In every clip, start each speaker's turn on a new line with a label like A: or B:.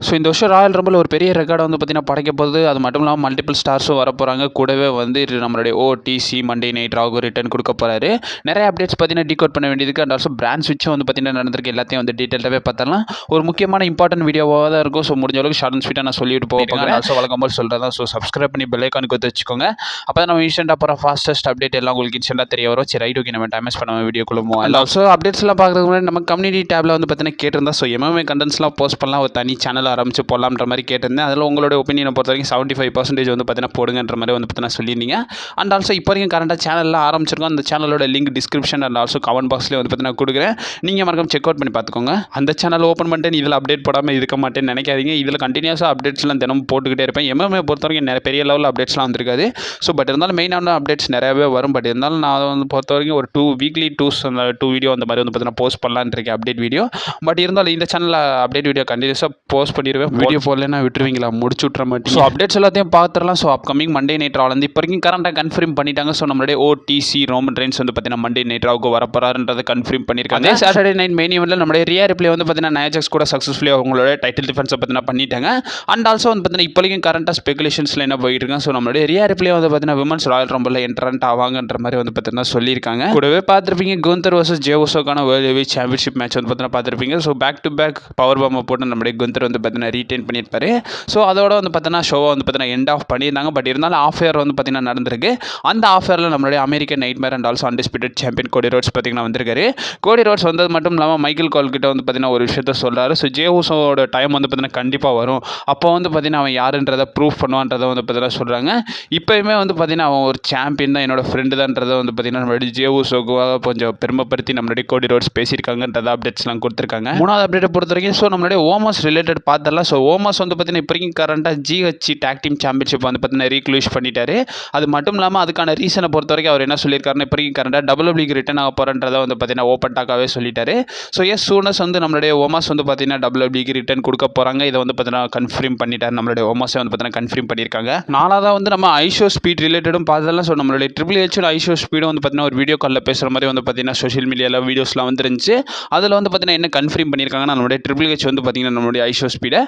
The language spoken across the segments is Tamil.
A: ஸோ இந்த வருஷம் ராயல் ரம்பிள் ஒரு பெரிய ரெக்கார்டை வந்து பார்த்தீங்கன்னா படைக்க போகுது. அது மட்டும் இல்லாமல் மல்டிபிள் ஸ்டார்ஸும் வரப்போகிறாங்க. கூடவே வந்து நம்மளுடைய Odissi Monday night Rahu return கொடுக்க போகிறாரு. நிறைய அப்டேட்ஸ் பார்த்தீங்கன்னா டீகோட் பண்ண வேண்டியதுக்கு அண்ட் ஆல்சோ பிராண்ட் ஸ்விட்சும் வந்து பார்த்தீங்கன்னா நடந்திருக்கு. எல்லாத்தையும் வந்து டீட்டெயிலாகவே பார்த்தலாம். ஒரு முக்கியமான இம்பார்ட்டன்ட் வீடியோவாக தான் இருக்கும். ஸோ முடிஞ்ச அளவுக்கு ஷார்ட் அண்ட் ஸ்வீட்டாக நான் சொல்லிட்டு போகிறேன். ஆல்சோ வழக்கம் போல் சொல்கிறதா. ஸோ சப்ஸ்கிரைப் பண்ணி பெல் ஐக்கானுக்கு கொடுத்து வச்சுக்கோங்க. அப்போ தான் நம்ம இன்ஸ்டன்ட்டாக போகிற ஃபாஸ்டஸ்ட் அப்டேட் எல்லாம் உங்களுக்கு இன்ஸ்டன்ட்டாக தெரிய வரும். சரி ரைட், ஓகே, நம்ம டைம் வேஸ்ட் பண்ண வீடியோக்குள்ள மூவ் அண்ட் ஆல்சோ அப்டேட்ஸ்லாம் பார்க்குறதுக்கு முன்னாடி நம்ம கம்யூனிட்டி டேப்ல வந்து பார்த்தீங்கன்னா கேட்டிருந்தா. ஸோ எம்எம்ஏ கண்டென்ட்ஸ்லாம் போஸ்ட் பண்ணலாம், ஒரு தனி சேனல் ஆரம்பிச்சு போடலாம்ன்ற மாதிரி கேட்டிருந்தேன். அதில் உங்களோட ஒப்பீனியனை பொறுத்த வரைக்கும் 75% வந்து பார்த்தீங்கன்னா போடுங்கன்ற மாதிரி வந்து பார்த்தீங்கன்னா சொல்லியிருந்தீங்க. அண்ட் ஆல்சோ இப்போ வரைக்கும் கரண்டாக சேனலில் ஆரம்பிச்சிருக்கோம். அந்த சேனலோட link description and also comment பாக்ஸ்லேயே வந்து பார்த்தீங்கன்னா கொடுக்குறேன். நீங்கள் மறக்காம செக் அவுட் பண்ணி பார்த்துக்கோங்க. அந்த சேனல் ஓப்பன் பண்ணிட்டு இதில் அப்டேட் போடாமல் இருக்க மாட்டேன்னு நினைக்காதீங்க. இதில் கண்டினியூஸாக அப்டேட்ஸ்லாம் தினமும் போட்டுக்கிட்டே இருப்பேன். எம்எம்ஏ பொறுத்த வரைக்கும் நிறைய பெரிய லெவலில் அப்டேட்ஸ்லாம் வந்திருக்காது. ஸோ பட் இருந்தாலும் மெயினான அப்டேட்ஸ் நிறையவே வரும். பட் இருந்தாலும் நான் அதை வந்து பொறுத்த வரைக்கும் ஒரு வீக்லி அந்த 2 வீடியோ அந்த மாதிரி வந்து பார்த்தீங்கன்னா போஸ்ட் பண்ணலான்னு இருக்கேன், அப்டேட் வீடியோ. பட் இருந்தாலும் இந்த சேனலில் அப்டேட் வீடியோ கண்டினியூஸாக போஸ்ட் பண்ணிடுவேன். வீடியோ போடலன்னா விட்டுருவீங்களா, முடிச்சு விட்ற மாட்டேன். ஸோ அப்டேட்ஸ் எல்லாத்தையும் பார்த்துடலாம். ஸோ அப்கமிங் மண்டே நைட் ராவில் வந்து இப்போ வரைக்கும் கரண்டாக கன்ஃபார்ம் பண்ணிட்டாங்க. ஸோ நம்மளுடைய ஓடிசி ரோமன் ரெயின்ஸ் வந்து பார்த்தீங்கன்னா மண்டே நைட் ராவுக்கு வரப்போறாருன்றதை கன்ஃபார்ம் பண்ணியிருக்காங்க. சாட்டர்டே நைட் மெயின் ஈவெண்ட்டில் நம்மளுடைய ரியா ரிப்ளே வந்து பார்த்தீங்கன்னா நயாஜெக்ஸ் கூட சக்ஸஸ்ஃபுல்லி அவங்களோட டைட்டில் டிஃபென்ஸை பார்த்தீங்கன்னா பண்ணிட்டாங்க. அண்ட் ஆல்சோ வந்து பார்த்தீங்கன்னா இப்போ வரைக்கும் கரண்டாக ஸ்பெகுலேஷன்ஸில் என்ன போயிட்டு இருக்காங்க. ஸோ நம்மளுடைய ரியா ரிப்ளே வந்து பார்த்தீங்கன்னா விமன்ஸ் ராயல் ரம்பிளில் என்ட்ரன்ட் ஆவாங்கன்ற மாதிரி வந்து பார்த்தீங்கன்னா சொல்லியிருக்காங்க. கூடவே பார்த்துருப்பீங்க குந்தர் வர்சஸ் ஜே உசோக்கான வேர்ல்டு ஹெவி சாம்பியன்ஷிப் மேட்ச் வந்து பார்த்தீங்கன்னா பார்த்துருப்பீங்க. So back to back power பாம்பை போட்டு நம்மளுடைய குந்தர் வந்து பார்த்தீங்கன்னா ரீடைன் பண்ணியிருப்பாரு. ஸோ அதோட வந்து பார்த்தீங்கன்னா ஷோவை வந்து பார்த்தீங்கன்னா எண்ட் ஆஃப் பண்ணியிருந்தாங்க. பட் இருந்தாலும் ஆஃப் இயர் வந்து பார்த்தீங்கன்னா நடந்திருக்கு. அந்த ஆஃப் இயரில் நம்மளுடைய American nightmare and also undisputed champion கோடி ரோட்ஸ் பார்த்தீங்கன்னா வந்திருக்காரு. கோடி ரோட்ஸ் வந்தது மட்டும் இல்லாமல் மைக்கேல் கால் கிட்ட வந்து பார்த்தீங்கன்னா ஒரு விஷயத்த சொல்கிறாரு. ஸோ ஜே உசோட டைம் வந்து பார்த்தீங்கன்னா கண்டிப்பாக வரும். அப்போ வந்து பார்த்தீங்கன்னா அவன் யாருன்றதை ப்ரூவ் பண்ணுவான்றதை வந்து பார்த்தீங்கன்னா சொல்கிறாங்க. இப்போயுமே வந்து பார்த்தீங்கன்னா அவன் ஒரு சாம்பியன் தான், என்னோட ஃப்ரெண்டு தான்றதை வந்து பார்த்தீங்கன்னா நம்மளுடைய ஜே உசோக்காக கொஞ்சம் பெருமைப்படுத்தி நம்மளுடைய கோடி ரோட்ஸ் பேசியிருக்காங்கன்றத அப்டேட்ஸ்லாம் கொடுத்துருக்காங்க. மூணாவது அப்டேட்டை பொறுத்த வரைக்கும் ஸோ நம்மளுடைய ஓமஸ் ரிலேட்டட் பார்த்துடலாம். ஸோ ஓமஸ் வந்து பார்த்தீங்கன்னா இப்போ வரைக்கும் கரண்டாக ஜிஹெச் டாக் டீம் சாம்பியன்ஷிப் வந்து பார்த்தீங்கன்னா ரீக்ளூஸ் பண்ணிட்டாரு. அது மட்டும் இல்லாமல் அதுக்கான ரீசனை பொறுத்த வரைக்கும் அவர் என்ன சொல்லியிருக்காருன்னா இப்போ வரைக்கும் கரண்டாக டபிள்யூபிள்யூக்கு ரிட்டர்ன் ஆக போகிறன்றதை வந்து பார்த்தீங்கன்னா ஓப்பன் டாக்காகவே சொல்லிட்டாரு. ஸோ சூனஸ் வந்து நம்மளுடைய ஓமஸ் வந்து பார்த்தீங்கன்னா டபிள்யூபிள்யூக்கு ரிட்டர்ன் கொடுக்க போகிறாங்க. இதை வந்து பார்த்தீங்கன்னா கன்ஃபார்ம் பண்ணிட்டார். நம்மளுடைய ஓமஸை வந்து பார்த்தீங்கன்னா கன்ஃபார்ம் பண்ணியிருக்காங்க. நாலாவதாக வந்து நம்ம ஐஷோ ஸ்பீட் ரிலேட்டடும் பார்த்ததெல்லாம். ஸோ நம்மளுடைய ட்ரிபிள் ஹெச் ஐஷோ ஸ்பீடும் வந்து பார்த்தீங்கன்னா ஒரு வீடியோ காலில் பேசுகிற மாதிரி வந்து பார்த்தீங்கன்னா சோஷியல் மீடியாவில் வீடியோஸ்லாம் வந்துருந்துச்சு. அதில் வந்து பார்த்தீங்கன்னா என்ன கன்ஃபார்ம் பண்ணியிருக்காங்கன்னா நம்மளுடைய ட்ரிபிள் ஹெச் வந்து பார்த்தீங்கன்னா நம்மளுடைய ஐஷோ ஸ்பீடை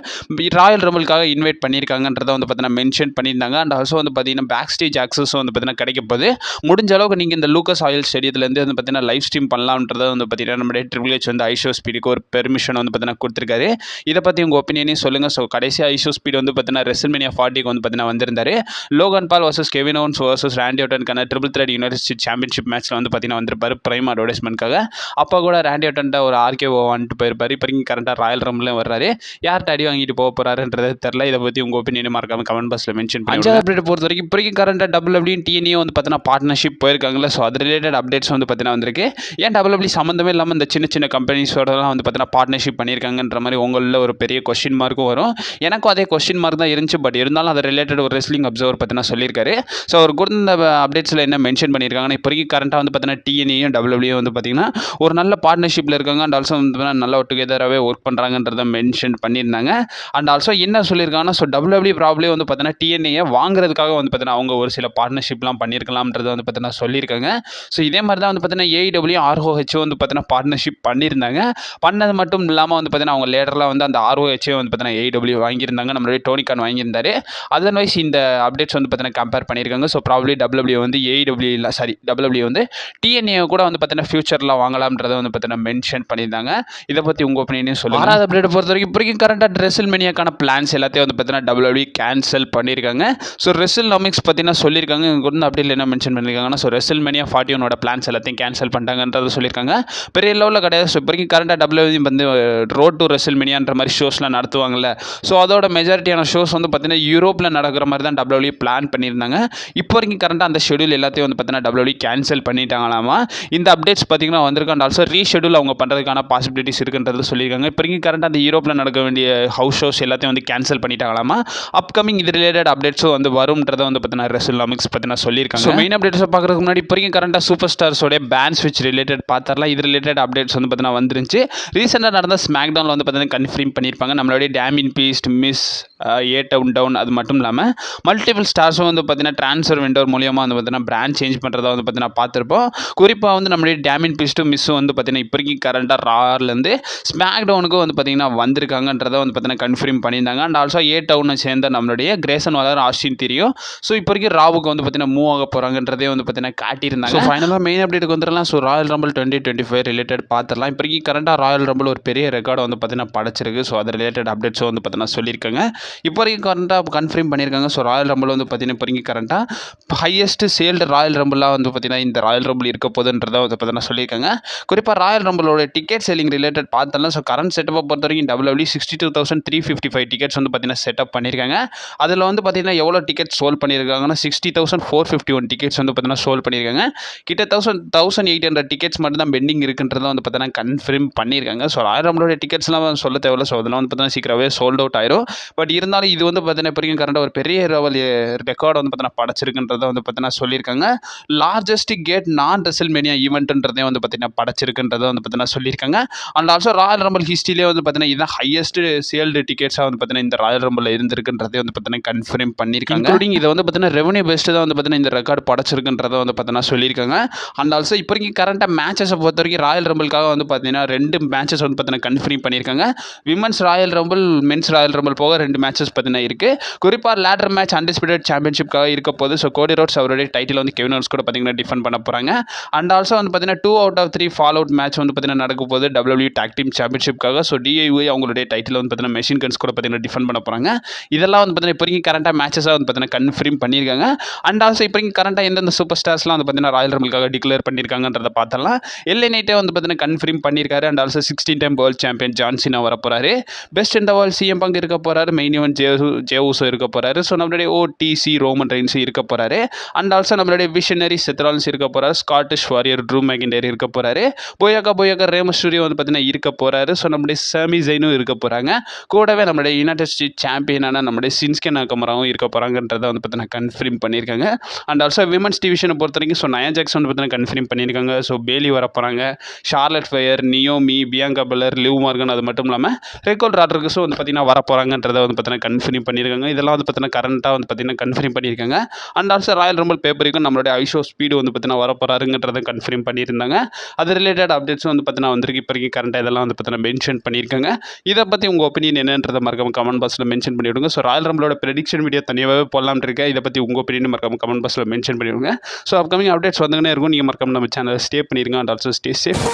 A: ராயல் ரம்பிளுக்காக இன்வைட் பண்ணியிருக்காங்கன்றதை வந்து பார்த்தீங்கன்னா மென்ஷன் பண்ணியிருந்தாங்க. அண்ட் ஆல்சோ வந்து பார்த்தீங்கன்னா பேக் ஸ்டேஜ் ஆக்சஸும் வந்து பார்த்தீங்கன்னா கிடைக்க போகுது. முடிஞ்ச அளவுக்கு நீங்கள் இந்த லூக்கஸ் ஆயில் ஸ்டேடியத்துலேருந்து வந்து பார்த்தீங்கன்னா லைவ் ஸ்ட்ரீம் பண்ணலாம்ன்றதை வந்து பார்த்தீங்கன்னா நம்மளுடைய ட்ரிபிள் ஹெச் வந்து ஐஷோ ஸ்பீடுக்கு ஒரு பெர்மிஷன் வந்து பார்த்தீங்கன்னா கொடுத்துருக்காரு. இதை பற்றி உங்கள் ஒப்பீனியனையும் சொல்லுங்கள். ஸோ கடைசி ஐஷோ ஸ்பீடு வந்து பார்த்தீங்கன்னா ரெசல்மேனியா 40க்கு வந்து பார்த்தீங்கன்னா வந்திருந்தாரு. Logan Paul versus Kevin Owens versus Randy ஆர்டனுக்கான ட்ரிபிள் த்ரெட் யுனைடெட் சாம்பியன்ஷிப் மேட்ச்சில் வந்து பார்த்தீங்கன்னா வந்திருப்பாரு பிரைம் அட்வர்டைஸ்மெண்ட்காக. அப்போ கூட ராண்டி ஆர்டன்ட்ட ஒரு ஆர்கேஓ வந்துட்டு போயிருப்பாரு. இப்போ கரண்டாக ராயல் ரம்பிளும் வர்றாரு. யார்கிட்ட அடி வாங்கிட்டு போக போகிறாருன்றது தெரியல. இதை பற்றி உங்கள் ஒப்பீனியனை மறக்காம கமெண்ட் பாக்ஸில் மென்ஷன் பண்ணி. அஞ்சாவது அப்டேட் பொறுத்த வரைக்கும் இப்போ வரைக்கும் கரண்டாக டபிள்யூபிள்யூ டிஎன்ஏ வந்து பார்த்தீங்கன்னா பார்ட்னர்ஷிப் போயிருக்காங்களா. ஸோ அது ரிலேட்டட் அப்டேட்ஸ் வந்து பார்த்தீங்கன்னா வந்திருக்கு. ஏன் டபிள்யூபிள்யூ சம்மந்தமே இல்லாமல் இந்த சின்ன சின்ன கம்பெனிஸோடலாம் வந்து பார்த்தீங்கன்னா பார்ட்னர்ஷிப் பண்ணியிருக்காங்கன்ற மாதிரி உங்களில் ஒரு பெரிய கொஸ்டின் மார்க்கும் வரும். எனக்கும் அதே கொஸ்டின் மார்க் தான் இருந்துச்சு. பட் இருந்தாலும் அதை ரிலேட்டட் ஒரு ரெஸ்லிங் அப்சர்வர் பார்த்தீங்கன்னா சொல்லியிருக்காரு. ஸோ அவர் கொடுத்த அப்டேட்ஸில் என்ன மென்ஷன் பண்ணியிருக்காங்கன்னா இப்போ வரைக்கும் கரண்டாக வந்து பார்த்தீங்கன்னா டிஎன்ஏயும் டபிள்யூபிள்யூ வந்து பார்த்தீங்கன்னா ஒரு நல்ல பார்ட்னர்ஷிப்பில் இருக்காங்க. அண்ட் ஆல்சோ வந்து நல்லா டுகெதராகவே ஒர்க் பண்ணுறாங்கன்றதை மென்ஷன் பண்ணியிருந்தாங்க. அண்ட் ஆல்சோ என்ன சொல்லியிருக்காங்கன்னா ஸோ டபிள்யூபிள்யூ ப்ராப்ளம் வந்து பார்த்தீங்கன்னா டிஎன்ஏ வாங்குறதுக்காக வந்து பார்த்தீங்கன்னா அவங்க ஒரு சில பார்ட்னர்ஷிப்லாம் பண்ணியிருக்கலாம்ன்றதை வந்து பார்த்தீங்கன்னா சொல்லியிருக்காங்க. ஸோ இதே மாதிரி தான் வந்து பார்த்தீங்கன்னா ஏஇடபிள்யூ ஆர்ஓஹெச் வந்து பார்த்தீங்கன்னா பார்ட்னர்ஷிப் பண்ணியிருந்தாங்க. பண்ணது மட்டும் இல்லாமல் வந்து பார்த்தீங்கன்னா அவங்க லேட்டரில் வந்து அந்த ஆர்ஓஹெச்சே வந்து பார்த்தீங்கன்னா ஏஇடபிள்யூ வாங்கியிருந்தாங்க. நம்மளுடைய டோனி கான் வாங்கியிருந்தாரு. அதர்வைஸ் இந்த அப்டேட்ஸ் வந்து பார்த்தீங்கன்னா கம்பேர் பண்ணியிருக்காங்க. ஸோ ப்ராப்ளி டபிள்யூபிள்யூ வந்து ஏஇடபிள்யூ இல்லை டபிள்யூபிள்யூ வந்து டிஎன்ஏ கூட வந்து பார்த்தீங்கன்னா ஃபியூச்சரில் வாங்கலாம்ன்றதை வந்து பார்த்தீங்கன்னா மென்ஷன் பண்ணியிருந்தாங்க. இதை பற்றி உங்கள் ஒப்பீனியன் சொல்லுங்கள். ஆறாவது அப்டேட் பொறுத்த வரைக்கும் இப்போ வரைக்கும் கரண்டாக ரெசல்மேனியாக்கான பிளான்ஸ் எல்லாத்தையும் வந்து பார்த்தீங்கன்னா டபிள்யூபிள்யூ கேன்சல் பண்ணியிருக்காங்க. ஸோ ரெசல்நாமிக்ஸ் பார்த்தீங்கன்னா சொல்லியிருக்காங்க. இங்கே வந்து அப்டேட்டில் என்ன மென்ஷன் பண்ணியிருக்காங்கன்னா ஸோ ரெசல்மேனியா 41 பிளான்ஸ் எல்லாத்தையும் கேன்சல் பண்ணிட்டாங்கன்றதை சொல்லியிருக்காங்க. பெரிய லெவலில் கிடையாது. ஸோ இப்போ வரைக்கும் கரண்டாக டபிள்யூபிள்யூ வந்து ரோட் டு ரெசல்மேனியான்ற மாதிரி ஷோஸ்லாம் நடத்துவாங்கல்ல. ஸோ அதோட மெஜாரிட்டியான ஷோஸ் வந்து பார்த்தீங்கன்னா யூரோப்பில் நடக்கிற மாதிரி தான் டபிள்யூபிள்யூ பிளான் பண்ணியிருந்தாங்க. இப்போ வரைக்கும் கரண்டாக அந்த ஷெடியூல் எல்லாத்தையும் வந்து பார்த்தீங்கன்னா டபிள்யூபிள்யூ கேன்சல் பண்ணிட்டாங்களாமா. இந்த அப்டேட்ஸ் பார்த்தீங்கன்னா வந்திருக்கு. அண்ட் ஆல்சோ ரீஷெடியூல் அவங்க பண்ணுறதுக்கான பாசிபிலிட்டிஸ் இருக்குன்றது சொல்லியிருக்காங்க. இப்போ வரைக்கும் கரண்டாக அந்த யூரோப்பில் நடக்க வேண்டிய ஹவுஸ் ஷோஸ் எல்லாத்தையும் வந்து கேன்சல் பண்ணிட்டாங்களாமா. அப்கமிங் இது ரிலேட்டட் அப்டேட்ஸும் வந்து வரும்ன்றதை வந்து பார்த்தீங்கன்னா ரெசல்நாமிக்ஸ் பார்த்தீங்கன்னா சொல்லியிருக்காங்க. ஸோ மெயின் அப்டேட்ஸை பார்க்குறதுக்கு முன்னாடி இப்போ வரைக்கும் கரண்டாக சூப்பர் ஸ்டார்ஸோடைய பேன் ஸ்விட்ச் ரிலேட்டட் பார்த்துடலாம். இது ரிலேட்டட் அப்டேட்ஸ் வந்து பார்த்தீங்கன்னா வந்துருந்துச்சு. ரீசெண்டாக நடந்த ஸ்மாக் டவுனில் வந்து பார்த்தீங்கன்னா கன்ஃபார்ம் பண்ணியிருப்பாங்க. நம்மளுடைய டேமின் பீஸ்ட் மிஸ் ஏ டவுன் அது மட்டும் இல்லாமல் மல்டிபிள் ஸ்டார்ஸும் வந்து பார்த்தீங்கன்னா ட்ரான்ஸ்ஃபர் விண்டோர் மூலியமாக வந்து பார்த்தீங்கன்னா பிராண்ட் சேஞ்ச் பண்ணுறதா வந்து பார்த்தீங்கன்னா பார்த்துருப்போம். குறிப்பாக வந்து நம்மளுடைய டேமின் பீஸ்ட்டும் மிஸ்ஸும் வந்து பார்த்தீங்கன்னா இப்போ வரைக்கும் கரண்டாக ரார்லேருந்து ஸ்மாக் டவுனுக்கு வந்து பார்த்தீங்கன்னா வந்திருக்காங்கன்றதை வந்து பார்த்தீங்கன்னா கன்ஃபார்ம் பண்ணியிருந்தாங்க. அண்ட் ஆல்சோ ஏ டவுனை சேர்ந்த நம்மளுடைய கிரேசன் வாலர், ஆஸ்டின் திரியோ ஸோ இப்போ வரைக்கும் ராவுக்கு வந்து பார்த்தீங்கன்னா மூவ் ஆக போகிறாங்கன்றதே வந்து பார்த்தீங்கன்னா காட்டியிருந்தாங்க. ஸோ ஃபைனலாக மெயின் அப்டேட்டுக்கு வந்துடலாம். ஸோ ராயல் ரம்பிள் 2025 ரிலேட்டட் பார்த்துடலாம். இப்போ வரைக்கும் கரண்டாக ராயல் ரம்பிள் ஒரு பெரிய ரெக்கார்டை வந்து பார்த்தீங்கன்னா படைச்சிருக்கு. ஸோ அது ரிலேட்டட் அப்டேட்ஸும் வந்து பார்த்தீங்கன்னா சொல்லியிருக்காங்க. இப்போ வரைக்கும் கரண்டாக கன்ஃபார்ம் பண்ணியிருக்காங்க. ஸோ ராயல் ரம்பிள் வந்து பார்த்தீங்கன்னா இப்போ வரைக்கும் கரண்டாக ஹையஸ்ட் சேல்டு ராயல் ரம்பிளாக வந்து பார்த்தீங்கன்னா இந்த ராயல் ரம்பிள் இருக்க போகுதுன்றதை வந்து பார்த்தீங்கன்னா சொல்லியிருக்காங்க. குறிப்பாக ராயல் ரம்பிளோட டிக்கெட் செல்லிங் ரிலேட்டட் பார்த்தோம்னா ஸோ கரண்ட் செட்டப்பை பொறுத்த வரைக்கும் WWE 62,355 டிக்கெட்ஸ் வந்து பார்த்தீங்கன்னா செட்டப் பண்ணியிருக்காங்க. அதில் வந்து பார்த்தீங்கன்னா எவ்வளோ டிக்கெட் சோல் பண்ணியிருக்காங்கன்னா 60,451 டிக்கெட்ஸ் வந்து பார்த்தீங்கன்னா சோல் பண்ணியிருக்காங்க. கிட்ட 1,800 டிக்கெட்ஸ் மட்டும் தான் பெண்டிங் இருக்குன்றதை வந்து பார்த்தீங்கன்னா கன்ஃபார்ம் பண்ணியிருக்காங்க. ஸோ ராயல் ரம்பிளோட டிக்கெட்ஸ்லாம் சொல்ல தேவையில்ல. ஸோ அதெல்லாம் வந்து பார்த்தீங்கன்னா சீக்கிரமே சோல்ட் அவுட் ஆயிரும். பட் இருந்தாலும் இது வந்து பார்த்தீங்கன்னா இப்போ வரைக்கும் கரண்டாக ஒரு பெரிய ரெக்கார்டு வந்து பார்த்தீங்கன்னா படைச்சிருக்குன்றதை வந்து பார்த்தீங்கன்னா சொல்லியிருக்காங்க. லார்ஜஸ்ட் கேட் நான் ரெசல்மேனியா ஈவெண்ட்ன்றதே வந்து பார்த்தீங்கன்னா படைச்சிருக்குன்றதை வந்து பார்த்தீங்கன்னா சொல்லியிருக்காங்க. அண்ட் ஆல்சோ ராயல் ரம்பிள் ஹிஸ்ட்ரியிலே வந்து பார்த்தீங்கன்னா இதுதான் ஹையஸ்ட் சேல்டு டிக்கெட்ஸாக வந்து பார்த்தீங்கன்னா இந்த ராயல் ரம்பிள் இருந்திருக்குன்றதே வந்து பார்த்தீங்கன்னா கன்ஃபார்ம் பண்ணியிருக்காங்க. இன்க்ளூடிங் இதை வந்து பார்த்தீங்கன்னா ரெவன்யூ பெஸ்ட்டு தான் வந்து பார்த்தீங்கன்னா இந்த ரெக்கார்டு படைச்சிருக்குன்றதை வந்து பார்த்தீங்கன்னா சொல்லியிருக்காங்க. அண்ட் ஆல்சோ இப்போ வரைக்கும் கரண்டாக மேட்சஸை பொறுத்த வரைக்கும் ராயல் ரம்பிளுக்காக வந்து பார்த்தீங்கன்னா 2 மேட்சஸ் வந்து பார்த்தீங்கன்னா கன்ஃபார்ம் பண்ணியிருக்காங்க. Women's Royal Rumble, men's Royal Rumble போக 2 மேட்சஸ் பார்த்தீங்கன்னா இருக்குது. குறிப்பாக லேடர் மேட்ச் அன்டிஸ்பியூட்டட் சாம்பியன்ஷிப்காக இருக்க போது. ஸோ கோடி ரோட்ஸ் அவருடைய டைட்டில் வந்து கெவின் ஓவன்ஸ் கூட பார்த்தீங்கன்னா டிஃபெண்ட் பண்ண போகிறாங்க. அண்ட் ஆல்சோ வந்து பார்த்தீங்கன்னா 2 out of 3 fall out match வந்து பார்த்தீங்கன்னா நடக்க போது WWE டாக் டீம் சாம்பியன்ஷிப்காக. ஸோ DIY அவங்களுடைய டைட்டில் வந்து பார்த்தீங்கன்னா மெஷின் கன்ஸ் கூட பார்த்தீங்கன்னா டிஃபெண்ட் பண்ண போகிறாங்க. இதெல்லாம் வந்து பார்த்தீங்கன்னா இப்போ வரைக்கும் கரண்டாக மேட்சஸாக வந்து பார்த்தீங்கன்னா கன்ஃபார்ம் பண்ணியிருக்காங்க. அண்ட் ஆல்சோ இப்போ வரைக்கும் கரண்டாக எந்தெந்த சூப்பர் ஸ்டார்ஸ்லாம் வந்து பார்த்தீங்கன்னா ராயல் ரம்பிளுக்காக டிக்ளேர் பண்ணியிருக்காங்கன்றதை பார்த்தலாம். LA நைட்டே வந்து பார்த்தீங்கன்னா கன்ஃபார்ம் பண்ணியிருக்காரு. And also 16 time world champion John Cena வர போகிறாரு. Best in the world CM Punk இருக்க போகிறாரு. மெயின் ஈவென்ட் ஜே ஊசோ இருக்க போகிறாரு. ஸோ நம்மளுடைய OTC ரோமன் ரெயின்ஸ் இருக்க போகிறாரு. அண்ட் ஆல்சோ நம்மளுடைய விஷனரி செத் ராலின்ஸ் இருக்க போகிறாரு. ஸ்காட்டிஷ் வாரியர் ட்ரூ மெக்கின்டையர் இருக்க போகிறாரு. போயாக்கா ரே மிஸ்டீரியோ வந்து பார்த்தீங்கன்னா இருக்க போகிறாரு. ஸோ நம்மளுடைய சாமி ஜெயினும் இருக்க போகிறாங்க. கூடவே நம்மளுடைய யுனைடெட் ஸ்டேட் சாம்பியனான நம்மளுடைய சின்ஸ்கே நாகமராவும் இருக்க போகிறாங்கன்றதை வந்து பார்த்தீங்கன்னா கன்ஃபார்ம் பண்ணியிருக்காங்க. அண்ட் ஆல்சோ விமன்ஸ் டிவிஷனை பொறுத்த வரைக்கும் ஸோ நயா ஜாக்சன் வந்து பார்த்தீங்கன்னா கன்ஃபார்ம் பண்ணியிருக்காங்க. ஸோ பேலி வர போகிறாங்க. Charlotte Flair, Naomi, Bianca Belair, Liv Morgan, அது மட்டும் இல்லாமல் ரெக்கோல் ராட்ரிகஸும் வந்து பார்த்தீங்கன்னா வர போகிறாங்கன்றதை வந்து பார்த்தீங்கன்னா கன்ஃபார்ம் பண்ணியிருக்காங்க. இதெல்லாம் வந்து பார்த்தீங்கன்னா கரண்ட்டாக வந்து பார்த்தீங்கன்னா கன்ஃபார்ம் பண்ணியிருக்காங்க. அண்ட் ஆல்சோ ராயல் ரம்பிள் பேப்பருக்கும் நம்மளுடைய ஐஷோ ஸ்பீடு வந்து பார்த்தீங்கன்னா வர போகிறாருங்கன்றதை கன்ஃபார்ம் பண்ணியிருந்தாங்க. அது ரிலேட்டட் அப்டேட்ஸும் வந்து பார்த்தீங்கன்னா வந்திருக்கு. இப்போ வரைக்கும் கரண்ட்டாக இதெல்லாம் வந்து பார்த்தீங்கன்னா மென்ஷன் பண்ணியிருக்காங்க. இதை பற்றி உங்கள் ஒப்பீனியன் என்னன்றதை மறக்காம கமெண்ட் பாக்ஸில் மென்ஷன் பண்ணிவிடுங்க. ஸோ ராயல் ரம்பிளோட ப்ரெடிக்ஷன் வீடியோ தனியாகவே போடலாம்னு இருக்கேன். இதை பற்றி உங்கள் ஒப்பீனியன் மறக்காம கமெண்ட் பாக்ஸில் மென்ஷன் பண்ணிவிடுங்க. ஸோ அப்கமிங் அப்டேட்ஸ் வந்துங்கன்னே இருக்கும். நீங்கள் மறக்காம நம்ம சேனலை ஸ்டே பண்ணிடுங்க. And also stay safe.